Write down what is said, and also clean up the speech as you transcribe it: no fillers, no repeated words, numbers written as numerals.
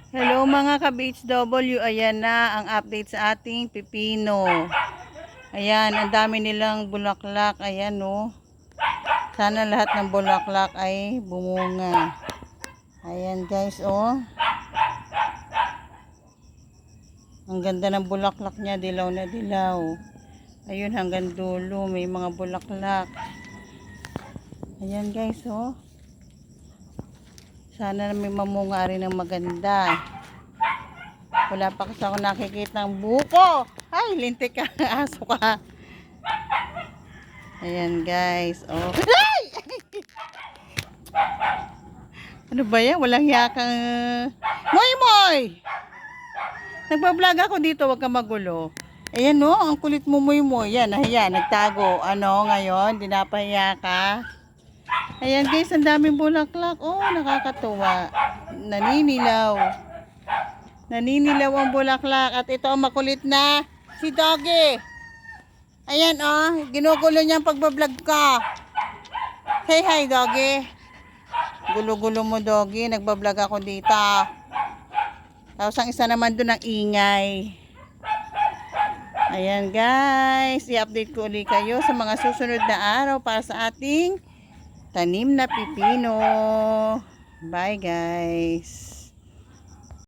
Hello mga ka-BHW, ayan na ang update sa ating pipino. Ayan, ang dami nilang bulaklak, ayan no. Sana lahat ng bulaklak ay bumunga. Ayan guys, oh. Ang ganda ng bulaklak niya, dilaw na dilaw. Ayun, hanggang dulo, may mga bulaklak. Ayan guys, oh. Sana may mamunga rin ng maganda. Wala pa kasi ako nakikita ng buko. Ay, lintik ka. Aso ka. Ayan guys. Oh. Ay! Ano ba yan? Walang yakang... Moy Moy! Nagbablog ako dito. Huwag ka magulo. Ayan no. Ang kulit mo Moy Moy. Yan. Ayan. Nagtago. Ano ngayon? Dinapahiya ka. Ayan guys. Ang daming bulaklak. Oh, nakakatuwa. Naninilaw. Naninilaw ang bulaklak. At ito ang makulit na si Doggy. Ayan oh. Ginugulo niya ang pagbablog ko. Say hi Doggy. Gulo-gulo mo Doggy. Nagbablog ako dito. Tapos ang isa naman doon ang ingay. Ayan guys. I-update ko ulit kayo sa mga susunod na araw para sa ating tanim na pipino. Bye guys.